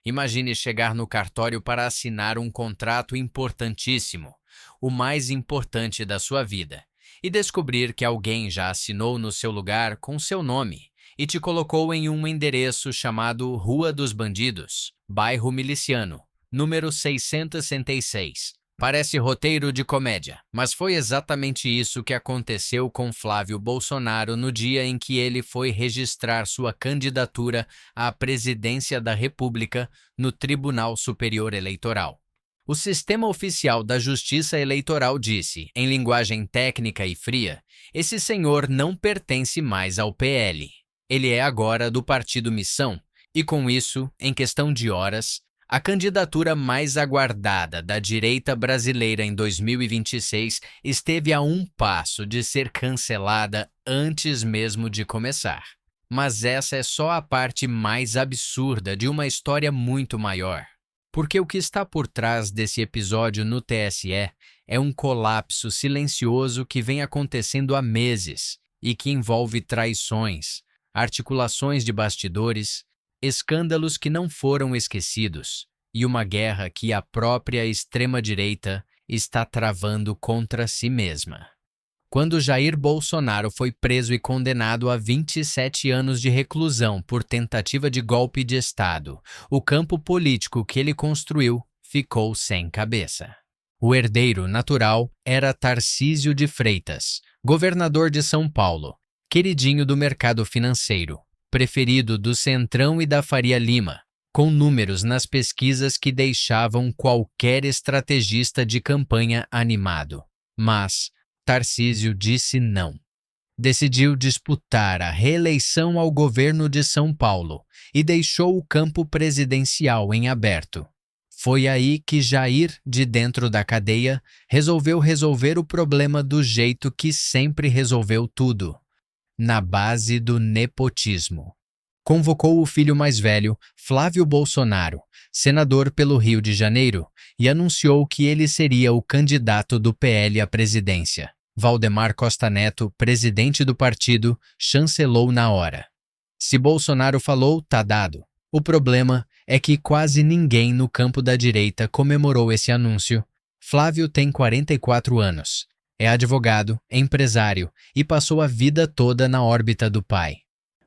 Imagine chegar no cartório para assinar um contrato importantíssimo, o mais importante da sua vida, e descobrir que alguém já assinou no seu lugar com seu nome e te colocou em um endereço chamado Rua dos Bandidos, bairro Miliciano, número 666. Parece roteiro de comédia, mas foi exatamente isso que aconteceu com Flávio Bolsonaro no dia em que ele foi registrar sua candidatura à presidência da República no Tribunal Superior Eleitoral. O sistema oficial da Justiça Eleitoral disse, em linguagem técnica e fria, esse senhor não pertence mais ao PL. Ele é agora do Partido Missão, e com isso, em questão de horas, a candidatura mais aguardada da direita brasileira em 2026 esteve a um passo de ser cancelada antes mesmo de começar. Mas essa é só a parte mais absurda de uma história muito maior. Porque o que está por trás desse episódio no TSE é um colapso silencioso que vem acontecendo há meses e que envolve traições, articulações de bastidores, escândalos que não foram esquecidos e uma guerra que a própria extrema-direita está travando contra si mesma. Quando Jair Bolsonaro foi preso e condenado a 27 anos de reclusão por tentativa de golpe de Estado, o campo político que ele construiu ficou sem cabeça. O herdeiro natural era Tarcísio de Freitas, governador de São Paulo, queridinho do mercado financeiro, preferido do Centrão e da Faria Lima, com números nas pesquisas que deixavam qualquer estrategista de campanha animado. Mas Tarcísio disse não. Decidiu disputar a reeleição ao governo de São Paulo e deixou o campo presidencial em aberto. Foi aí que Jair, de dentro da cadeia, resolveu resolver o problema do jeito que sempre resolveu tudo, na base do nepotismo. Convocou o filho mais velho, Flávio Bolsonaro, senador pelo Rio de Janeiro, e anunciou que ele seria o candidato do PL à presidência. Valdemar Costa Neto, presidente do partido, chancelou na hora. Se Bolsonaro falou, tá dado. O problema é que quase ninguém no campo da direita comemorou esse anúncio. Flávio tem 44 anos. É advogado, empresário e passou a vida toda na órbita do pai.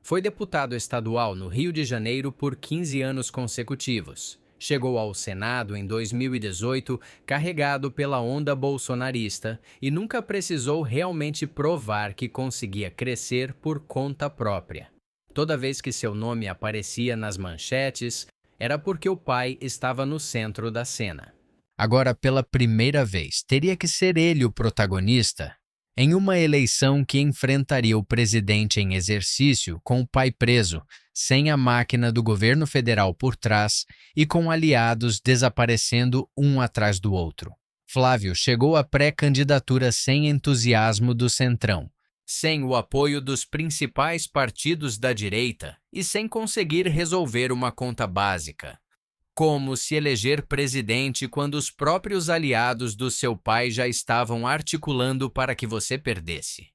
Foi deputado estadual no Rio de Janeiro por 15 anos consecutivos. Chegou ao Senado em 2018 carregado pela onda bolsonarista e nunca precisou realmente provar que conseguia crescer por conta própria. Toda vez que seu nome aparecia nas manchetes, era porque o pai estava no centro da cena. Agora, pela primeira vez, teria que ser ele o protagonista em uma eleição que enfrentaria o presidente em exercício com o pai preso, sem a máquina do governo federal por trás e com aliados desaparecendo um atrás do outro. Flávio chegou à pré-candidatura sem entusiasmo do Centrão, sem o apoio dos principais partidos da direita e sem conseguir resolver uma conta básica. Como se eleger presidente quando os próprios aliados do seu pai já estavam articulando para que você perdesse?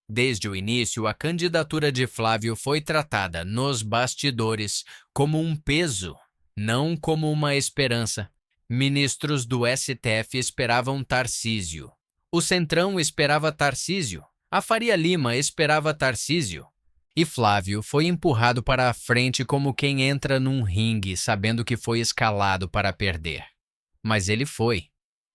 Desde o início, a candidatura de Flávio foi tratada nos bastidores como um peso, não como uma esperança. Ministros do STF esperavam Tarcísio. O Centrão esperava Tarcísio. A Faria Lima esperava Tarcísio. E Flávio foi empurrado para a frente como quem entra num ringue sabendo que foi escalado para perder. Mas ele foi.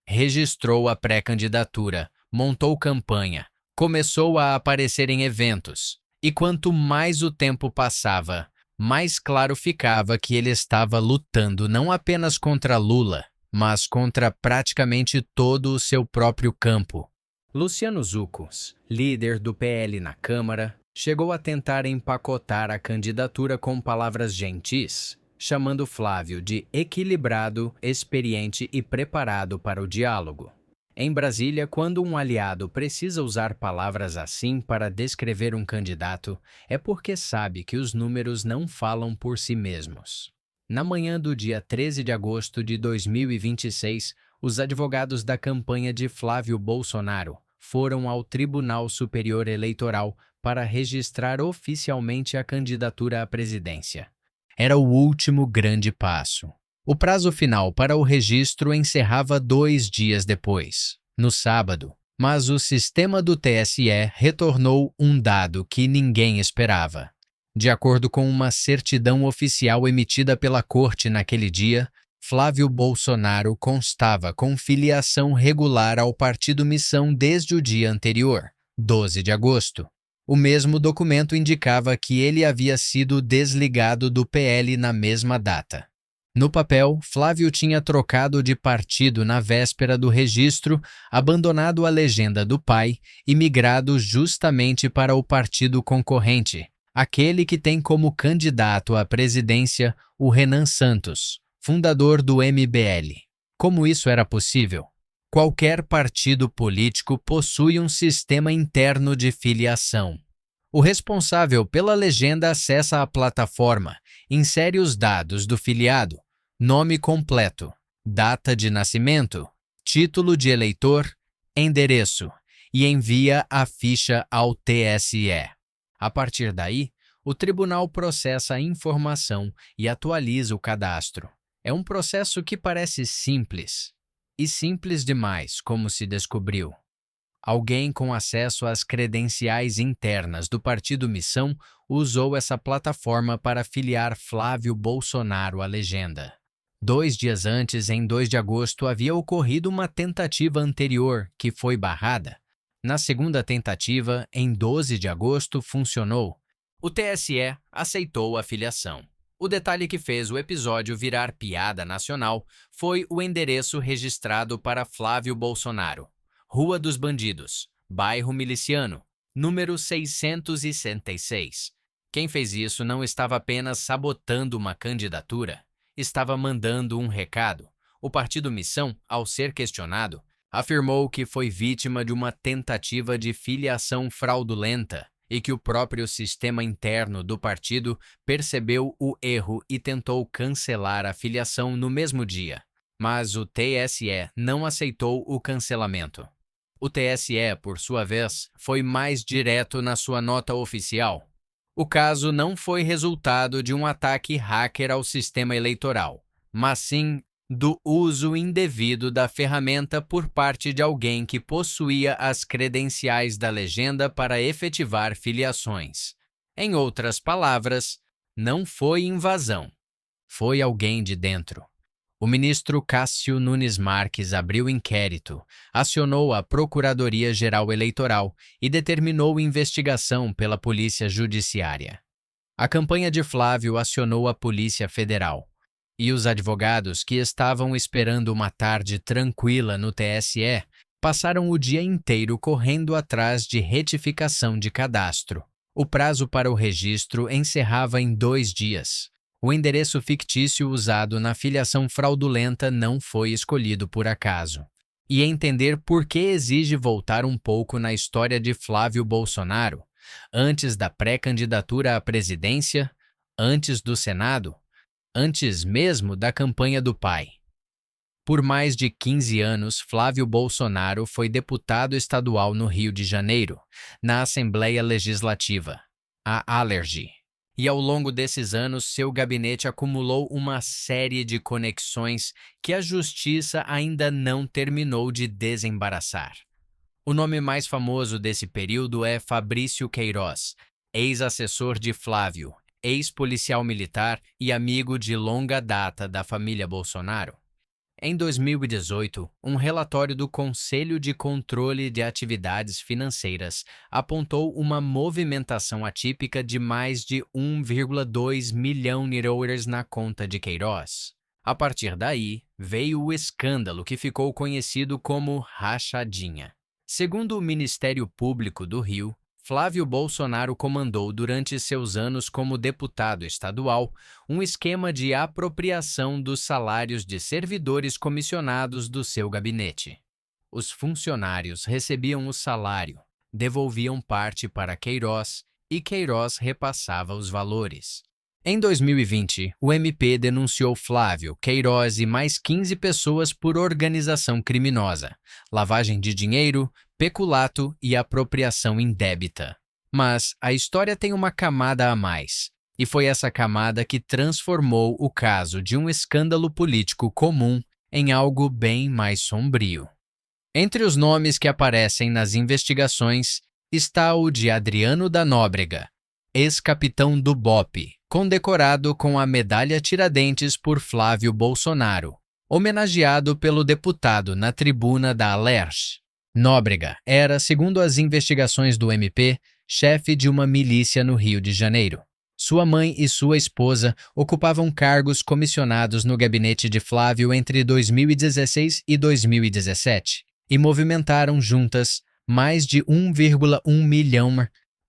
Registrou a pré-candidatura, montou campanha, começou a aparecer em eventos. E quanto mais o tempo passava, mais claro ficava que ele estava lutando não apenas contra Lula, mas contra praticamente todo o seu próprio campo. Luciano Zuccos, líder do PL na Câmara, chegou a tentar empacotar a candidatura com palavras gentis, chamando Flávio de equilibrado, experiente e preparado para o diálogo. Em Brasília, quando um aliado precisa usar palavras assim para descrever um candidato, é porque sabe que os números não falam por si mesmos. Na manhã do dia 13 de agosto de 2026, os advogados da campanha de Flávio Bolsonaro foram ao Tribunal Superior Eleitoral para registrar oficialmente a candidatura à presidência. era o último grande passo. O prazo final para o registro encerrava 2 dias depois, no sábado, mas o sistema do TSE retornou um dado que ninguém esperava. De acordo com uma certidão oficial emitida pela corte naquele dia, Flávio Bolsonaro constava com filiação regular ao Partido Missão desde o dia anterior, 12 de agosto. O mesmo documento indicava que ele havia sido desligado do PL na mesma data. No papel, Flávio tinha trocado de partido na véspera do registro, abandonado a legenda do pai e migrado justamente para o partido concorrente, aquele que tem como candidato à presidência o Renan Santos, fundador do MBL. Como isso era possível? Qualquer partido político possui um sistema interno de filiação. O responsável pela legenda acessa a plataforma, insere os dados do filiado, nome completo, data de nascimento, título de eleitor, endereço e envia a ficha ao TSE. A partir daí, o tribunal processa a informação e atualiza o cadastro. É um processo que parece simples, e simples demais, como se descobriu. Alguém com acesso às credenciais internas do Partido Missão usou essa plataforma para filiar Flávio Bolsonaro à legenda. 2 dias antes, em 2 de agosto, havia ocorrido uma tentativa anterior, que foi barrada. Na segunda tentativa, em 12 de agosto, funcionou. O TSE aceitou a filiação. O detalhe que fez o episódio virar piada nacional foi o endereço registrado para Flávio Bolsonaro. Rua dos Bandidos, bairro Miliciano, número 666. Quem fez isso não estava apenas sabotando uma candidatura, estava mandando um recado. O Partido Missão, ao ser questionado, afirmou que foi vítima de uma tentativa de filiação fraudulenta e que o próprio sistema interno do partido percebeu o erro e tentou cancelar a filiação no mesmo dia. Mas o TSE não aceitou o cancelamento. O TSE, por sua vez, foi mais direto na sua nota oficial. O caso não foi resultado de um ataque hacker ao sistema eleitoral, mas sim do uso indevido da ferramenta por parte de alguém que possuía as credenciais da legenda para efetivar filiações. Em outras palavras, não foi invasão, foi alguém de dentro. O ministro Cássio Nunes Marques abriu inquérito, acionou a Procuradoria-Geral Eleitoral e determinou investigação pela Polícia Judiciária. A campanha de Flávio acionou a Polícia Federal. E os advogados que estavam esperando uma tarde tranquila no TSE passaram o dia inteiro correndo atrás de retificação de cadastro. O prazo para o registro encerrava em 2 dias. O endereço fictício usado na filiação fraudulenta não foi escolhido por acaso. E entender por que exige voltar um pouco na história de Flávio Bolsonaro, antes da pré-candidatura à presidência, antes do Senado, antes mesmo da campanha do pai. Por mais de 15 anos, Flávio Bolsonaro foi deputado estadual no Rio de Janeiro, na Assembleia Legislativa, a Alerj. E ao longo desses anos, seu gabinete acumulou uma série de conexões que a justiça ainda não terminou de desembaraçar. O nome mais famoso desse período é Fabrício Queiroz, ex-assessor de Flávio, ex-policial militar e amigo de longa data da família Bolsonaro. Em 2018, um relatório do Conselho de Controle de Atividades Financeiras apontou uma movimentação atípica de mais de 1,2 milhão de euros na conta de Queiroz. A partir daí, veio o escândalo que ficou conhecido como rachadinha. Segundo o Ministério Público do Rio, Flávio Bolsonaro comandou durante seus anos como deputado estadual um esquema de apropriação dos salários de servidores comissionados do seu gabinete. Os funcionários recebiam o salário, devolviam parte para Queiroz e Queiroz repassava os valores. Em 2020, o MP denunciou Flávio, Queiroz e mais 15 pessoas por organização criminosa, lavagem de dinheiro, peculato e apropriação indébita. Mas a história tem uma camada a mais. E foi essa camada que transformou o caso de um escândalo político comum em algo bem mais sombrio. Entre os nomes que aparecem nas investigações está o de Adriano da Nóbrega, ex-capitão do BOPE, condecorado com a Medalha Tiradentes por Flávio Bolsonaro, homenageado pelo deputado na tribuna da Alerj. Nóbrega era, segundo as investigações do MP, chefe de uma milícia no Rio de Janeiro. Sua mãe e sua esposa ocupavam cargos comissionados no gabinete de Flávio entre 2016 e 2017 e movimentaram juntas mais de 1,1 milhão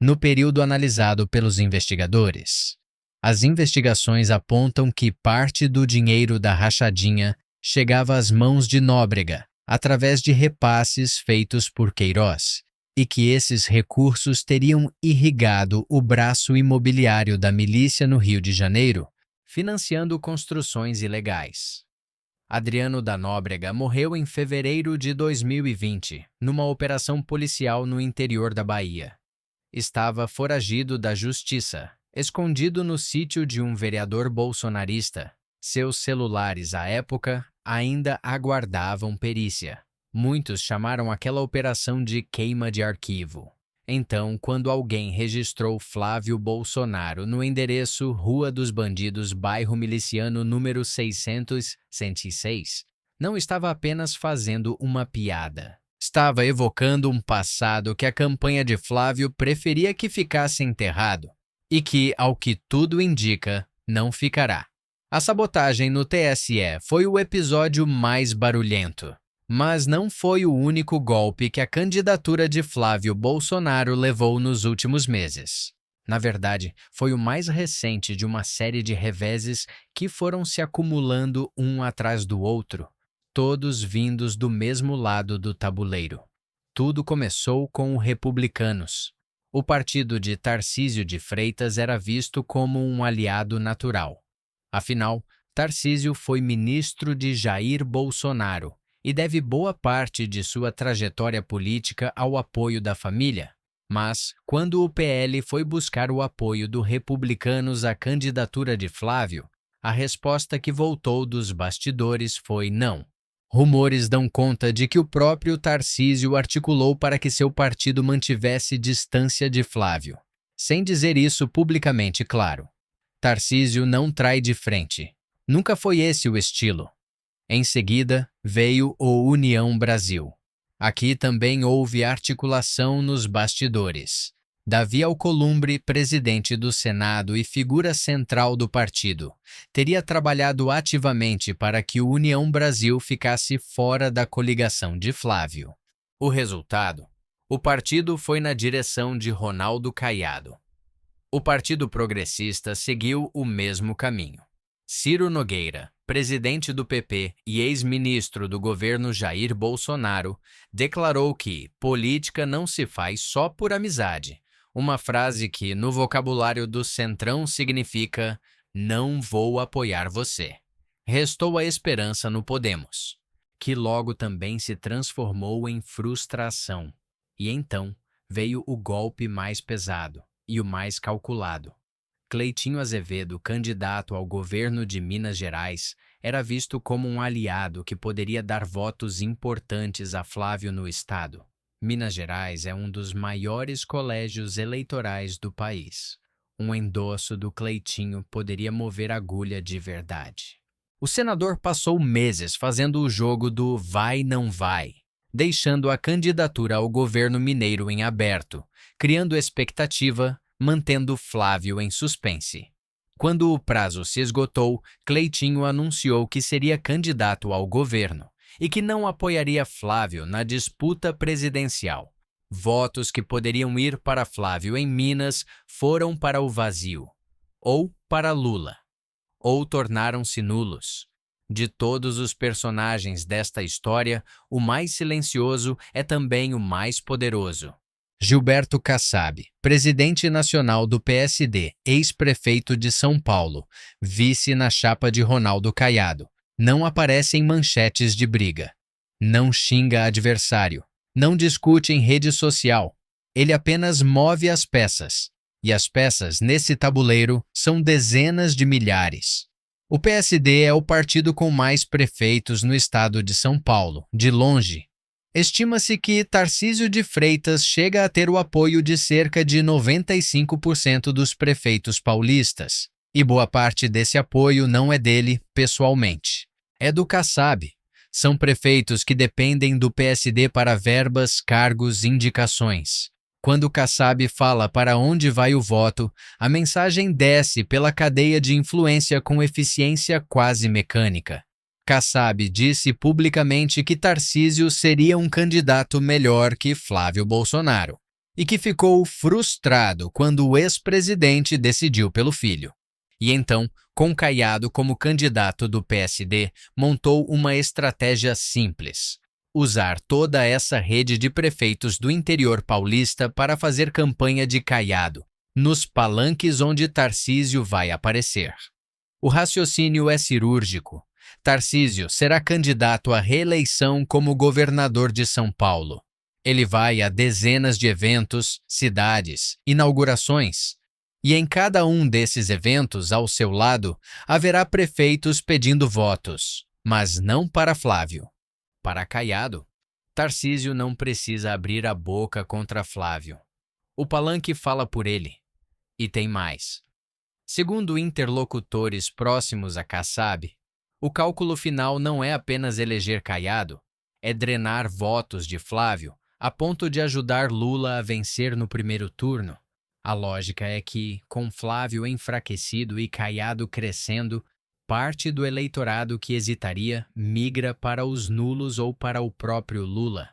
no período analisado pelos investigadores. As investigações apontam que parte do dinheiro da rachadinha chegava às mãos de Nóbrega através de repasses feitos por Queiroz, e que esses recursos teriam irrigado o braço imobiliário da milícia no Rio de Janeiro, financiando construções ilegais. Adriano da Nóbrega morreu em fevereiro de 2020, numa operação policial no interior da Bahia. Estava foragido da justiça, escondido no sítio de um vereador bolsonarista. Seus celulares, à época, ainda aguardavam perícia. Muitos chamaram aquela operação de queima de arquivo. Então, quando alguém registrou Flávio Bolsonaro no endereço Rua dos Bandidos, bairro Miliciano, número 606, não estava apenas fazendo uma piada. Estava evocando um passado que a campanha de Flávio preferia que ficasse enterrado e que, ao que tudo indica, não ficará. A sabotagem no TSE foi o episódio mais barulhento. Mas não foi o único golpe que a candidatura de Flávio Bolsonaro levou nos últimos meses. Na verdade, foi o mais recente de uma série de reveses que foram se acumulando um atrás do outro, todos vindos do mesmo lado do tabuleiro. Tudo começou com os Republicanos. O partido de Tarcísio de Freitas era visto como um aliado natural. Afinal, Tarcísio foi ministro de Jair Bolsonaro e deve boa parte de sua trajetória política ao apoio da família. Mas, quando o PL foi buscar o apoio dos Republicanos à candidatura de Flávio, a resposta que voltou dos bastidores foi não. Rumores dão conta de que o próprio Tarcísio articulou para que seu partido mantivesse distância de Flávio. Sem dizer isso publicamente, claro. Tarcísio não trai de frente. Nunca foi esse o estilo. Em seguida, veio o União Brasil. Aqui também houve articulação nos bastidores. Davi Alcolumbre, presidente do Senado e figura central do partido, teria trabalhado ativamente para que o União Brasil ficasse fora da coligação de Flávio. O resultado? O partido foi na direção de Ronaldo Caiado. O Partido Progressista seguiu o mesmo caminho. Ciro Nogueira, presidente do PP e ex-ministro do governo Jair Bolsonaro, declarou que política não se faz só por amizade, uma frase que, no vocabulário do Centrão, significa não vou apoiar você. Restou a esperança no Podemos, que logo também se transformou em frustração. E então veio o golpe mais pesado e o mais calculado. Cleitinho Azevedo, candidato ao governo de Minas Gerais, era visto como um aliado que poderia dar votos importantes a Flávio no estado. Minas Gerais é um dos maiores colégios eleitorais do país. Um endosso do Cleitinho poderia mover agulha de verdade. O senador passou meses fazendo o jogo do vai-não vai, deixando a candidatura ao governo mineiro em aberto, criando expectativa, mantendo Flávio em suspense. Quando o prazo se esgotou, Cleitinho anunciou que seria candidato ao governo e que não apoiaria Flávio na disputa presidencial. Votos que poderiam ir para Flávio em Minas foram para o vazio, ou para Lula, ou tornaram-se nulos. De todos os personagens desta história, o mais silencioso é também o mais poderoso. Gilberto Kassab, presidente nacional do PSD, ex-prefeito de São Paulo, vice na chapa de Ronaldo Caiado, não aparece em manchetes de briga. Não xinga adversário. Não discute em rede social. Ele apenas move as peças. E as peças nesse tabuleiro são dezenas de milhares. O PSD é o partido com mais prefeitos no estado de São Paulo, de longe. Estima-se que Tarcísio de Freitas chega a ter o apoio de cerca de 95% dos prefeitos paulistas. E boa parte desse apoio não é dele, pessoalmente. É do Kassab. São prefeitos que dependem do PSD para verbas, cargos e indicações. Quando o Kassab fala para onde vai o voto, a mensagem desce pela cadeia de influência com eficiência quase mecânica. Kassab disse publicamente que Tarcísio seria um candidato melhor que Flávio Bolsonaro e que ficou frustrado quando o ex-presidente decidiu pelo filho. E então, com Caiado como candidato do PSD, montou uma estratégia simples: usar toda essa rede de prefeitos do interior paulista para fazer campanha de Caiado, nos palanques onde Tarcísio vai aparecer. O raciocínio é cirúrgico. Tarcísio será candidato à reeleição como governador de São Paulo. Ele vai a dezenas de eventos, cidades, inaugurações. E em cada um desses eventos, ao seu lado, haverá prefeitos pedindo votos, mas não para Flávio. Para Caiado, Tarcísio não precisa abrir a boca contra Flávio. O palanque fala por ele. E tem mais. Segundo interlocutores próximos a Kassab, o cálculo final não é apenas eleger Caiado, é drenar votos de Flávio a ponto de ajudar Lula a vencer no primeiro turno. A lógica é que, com Flávio enfraquecido e Caiado crescendo, parte do eleitorado que hesitaria migra para os nulos ou para o próprio Lula.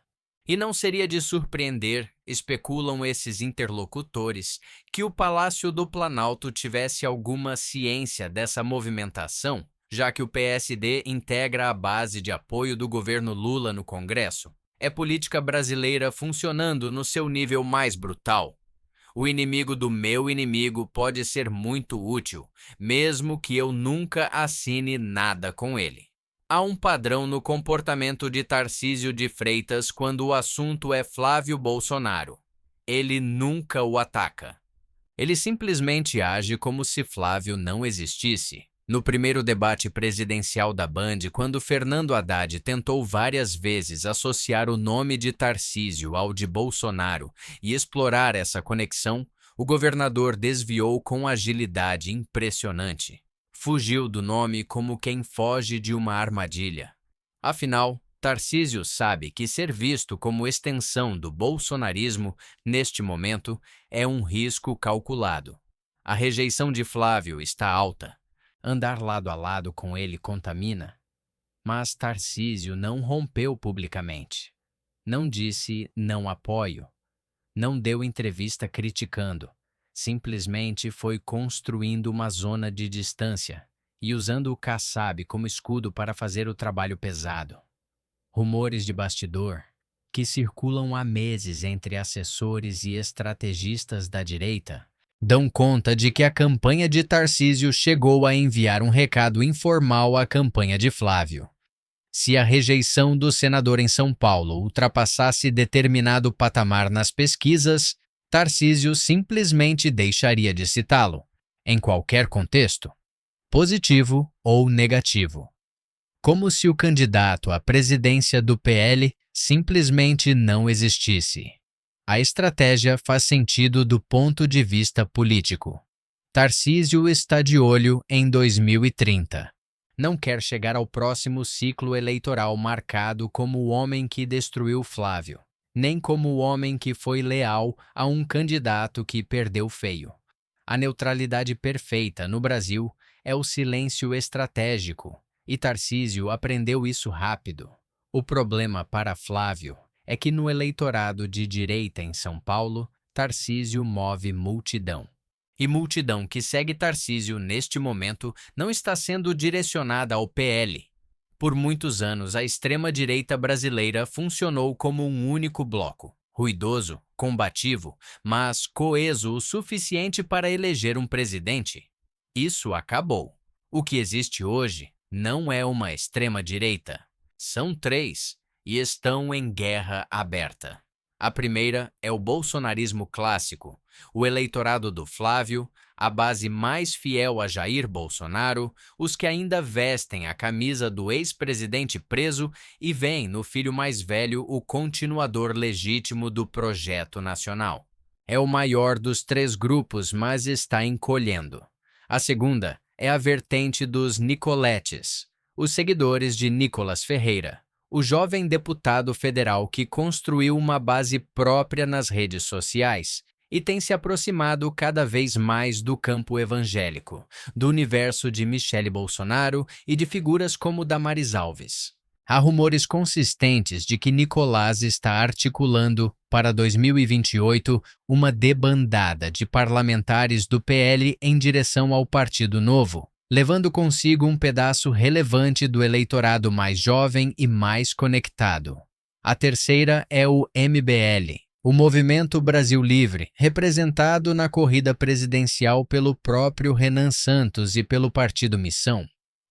E não seria de surpreender, especulam esses interlocutores, que o Palácio do Planalto tivesse alguma ciência dessa movimentação, já que o PSD integra a base de apoio do governo Lula no Congresso. É política brasileira funcionando no seu nível mais brutal. O inimigo do meu inimigo pode ser muito útil, mesmo que eu nunca assine nada com ele. Há um padrão no comportamento de Tarcísio de Freitas quando o assunto é Flávio Bolsonaro. Ele nunca o ataca. Ele simplesmente age como se Flávio não existisse. No primeiro debate presidencial da Band, quando Fernando Haddad tentou várias vezes associar o nome de Tarcísio ao de Bolsonaro e explorar essa conexão, o governador desviou com agilidade impressionante. Fugiu do nome como quem foge de uma armadilha. Afinal, Tarcísio sabe que ser visto como extensão do bolsonarismo, neste momento, é um risco calculado. A rejeição de Flávio está alta. Andar lado a lado com ele contamina. Mas Tarcísio não rompeu publicamente. Não disse não apoio. Não deu entrevista criticando. Simplesmente foi construindo uma zona de distância e usando o Kassab como escudo para fazer o trabalho pesado. Rumores de bastidor, que circulam há meses entre assessores e estrategistas da direita, dão conta de que a campanha de Tarcísio chegou a enviar um recado informal à campanha de Flávio. Se a rejeição do senador em São Paulo ultrapassasse determinado patamar nas pesquisas, Tarcísio simplesmente deixaria de citá-lo, em qualquer contexto, positivo ou negativo. Como se o candidato à presidência do PL simplesmente não existisse. A estratégia faz sentido do ponto de vista político. Tarcísio está de olho em 2030. Não quer chegar ao próximo ciclo eleitoral marcado como o homem que destruiu Flávio, nem como o homem que foi leal a um candidato que perdeu feio. A neutralidade perfeita no Brasil é o silêncio estratégico, e Tarcísio aprendeu isso rápido. O problema para Flávio é que no eleitorado de direita em São Paulo, Tarcísio move multidão. E multidão que segue Tarcísio neste momento não está sendo direcionada ao PL. Por muitos anos, a extrema-direita brasileira funcionou como um único bloco, ruidoso, combativo, mas coeso o suficiente para eleger um presidente. Isso acabou. O que existe hoje não é uma extrema-direita. São três e estão em guerra aberta. A primeira é o bolsonarismo clássico, o eleitorado do Flávio, a base mais fiel a Jair Bolsonaro, os que ainda vestem a camisa do ex-presidente preso e veem no filho mais velho o continuador legítimo do projeto nacional. É o maior dos três grupos, mas está encolhendo. A segunda é a vertente dos Nicoletes, os seguidores de Nicolas Ferreira, o jovem deputado federal que construiu uma base própria nas redes sociais e tem se aproximado cada vez mais do campo evangélico, do universo de Michele Bolsonaro e de figuras como Damares Alves. Há rumores consistentes de que Nicolás está articulando, para 2028, uma debandada de parlamentares do PL em direção ao Partido Novo, levando consigo um pedaço relevante do eleitorado mais jovem e mais conectado. A terceira é o MBL, o Movimento Brasil Livre, representado na corrida presidencial pelo próprio Renan Santos e pelo Partido Missão.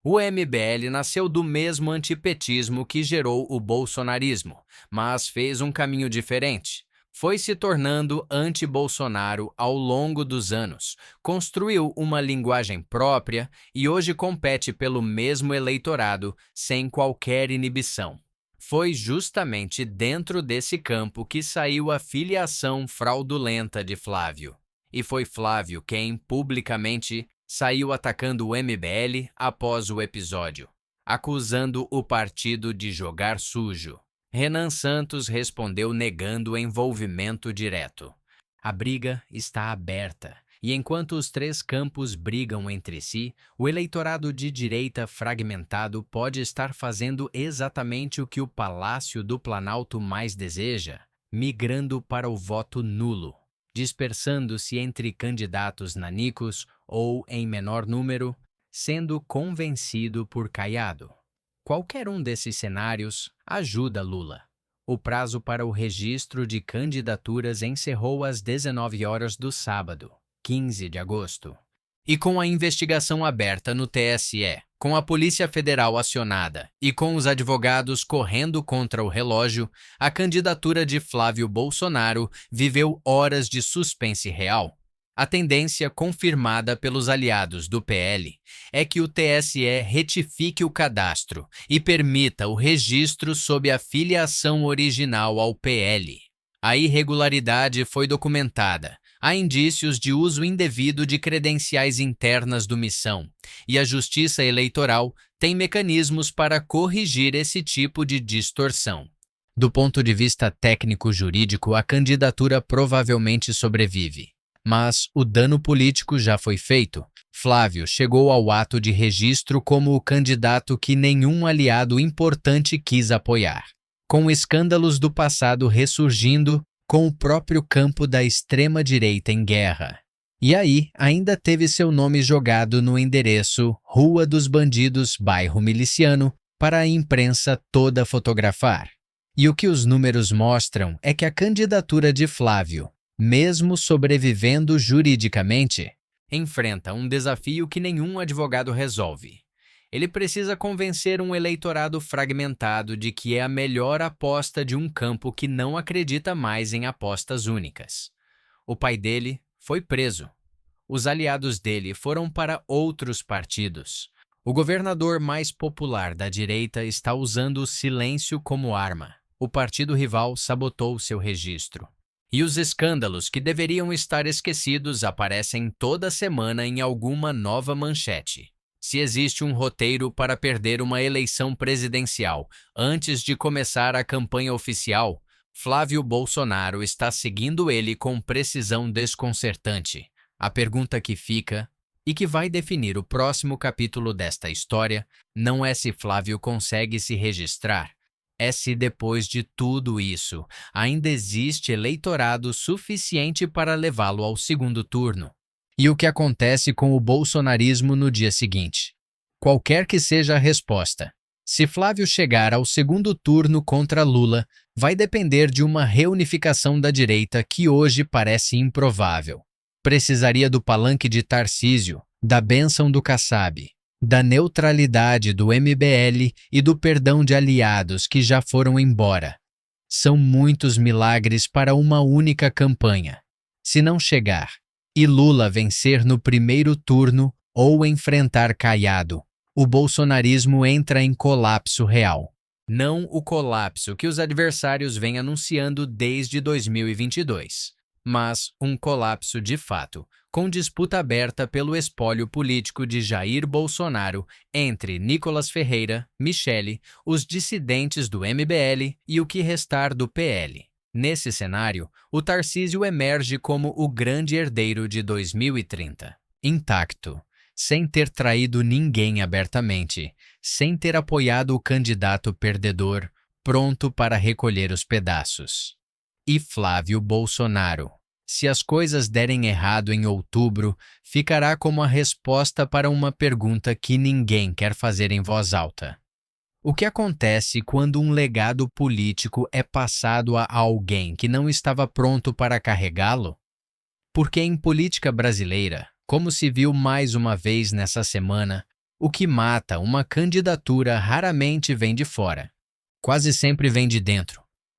O MBL nasceu do mesmo antipetismo que gerou o bolsonarismo, mas fez um caminho diferente. Foi se tornando anti-Bolsonaro ao longo dos anos, construiu uma linguagem própria e hoje compete pelo mesmo eleitorado sem qualquer inibição. Foi justamente dentro desse campo que saiu a filiação fraudulenta de Flávio. E foi Flávio quem, publicamente, saiu atacando o MBL após o episódio, acusando o partido de jogar sujo. Renan Santos respondeu negando o envolvimento direto. A briga está aberta, e enquanto os três campos brigam entre si, o eleitorado de direita fragmentado pode estar fazendo exatamente o que o Palácio do Planalto mais deseja, migrando para o voto nulo, dispersando-se entre candidatos nanicos ou, em menor número, sendo convencido por Caiado. Qualquer um desses cenários ajuda Lula. O prazo para o registro de candidaturas encerrou às 19 horas do sábado, 15 de agosto. E com a investigação aberta no TSE, com a Polícia Federal acionada e com os advogados correndo contra o relógio, a candidatura de Flávio Bolsonaro viveu horas de suspense real. A tendência confirmada pelos aliados do PL é que o TSE retifique o cadastro e permita o registro sob a filiação original ao PL. A irregularidade foi documentada. Há indícios de uso indevido de credenciais internas do Missão, e a Justiça Eleitoral tem mecanismos para corrigir esse tipo de distorção. Do ponto de vista técnico-jurídico, a candidatura provavelmente sobrevive. Mas o dano político já foi feito. Flávio chegou ao ato de registro como o candidato que nenhum aliado importante quis apoiar, com escândalos do passado ressurgindo, com o próprio campo da extrema-direita em guerra. E aí, ainda teve seu nome jogado no endereço Rua dos Bandidos, bairro Miliciano, para a imprensa toda fotografar. E o que os números mostram é que a candidatura de Flávio, mesmo sobrevivendo juridicamente, enfrenta um desafio que nenhum advogado resolve. Ele precisa convencer um eleitorado fragmentado de que é a melhor aposta de um campo que não acredita mais em apostas únicas. O pai dele foi preso. Os aliados dele foram para outros partidos. O governador mais popular da direita está usando o silêncio como arma. O partido rival sabotou seu registro. E os escândalos que deveriam estar esquecidos aparecem toda semana em alguma nova manchete. Se existe um roteiro para perder uma eleição presidencial antes de começar a campanha oficial, Flávio Bolsonaro está seguindo ele com precisão desconcertante. A pergunta que fica, e que vai definir o próximo capítulo desta história, não é se Flávio consegue se registrar, é se depois de tudo isso ainda existe eleitorado suficiente para levá-lo ao segundo turno. E o que acontece com o bolsonarismo no dia seguinte? Qualquer que seja a resposta, se Flávio chegar ao segundo turno contra Lula, vai depender de uma reunificação da direita que hoje parece improvável. Precisaria do palanque de Tarcísio, da bênção do Kassab, da neutralidade do MBL e do perdão de aliados que já foram embora. São muitos milagres para uma única campanha. Se não chegar e Lula vencer no primeiro turno ou enfrentar Caiado, o bolsonarismo entra em colapso real. Não o colapso que os adversários vêm anunciando desde 2022, mas um colapso de fato, com disputa aberta pelo espólio político de Jair Bolsonaro entre Nicolas Ferreira, Michele, os dissidentes do MBL e o que restar do PL. Nesse cenário, o Tarcísio emerge como o grande herdeiro de 2030. Intacto, sem ter traído ninguém abertamente, sem ter apoiado o candidato perdedor, pronto para recolher os pedaços. E Flávio Bolsonaro? Se as coisas derem errado em outubro, ficará como a resposta para uma pergunta que ninguém quer fazer em voz alta. O que acontece quando um legado político é passado a alguém que não estava pronto para carregá-lo? Porque em política brasileira, como se viu mais uma vez nessa semana, o que mata uma candidatura raramente vem de fora. Quase sempre vem de dentro.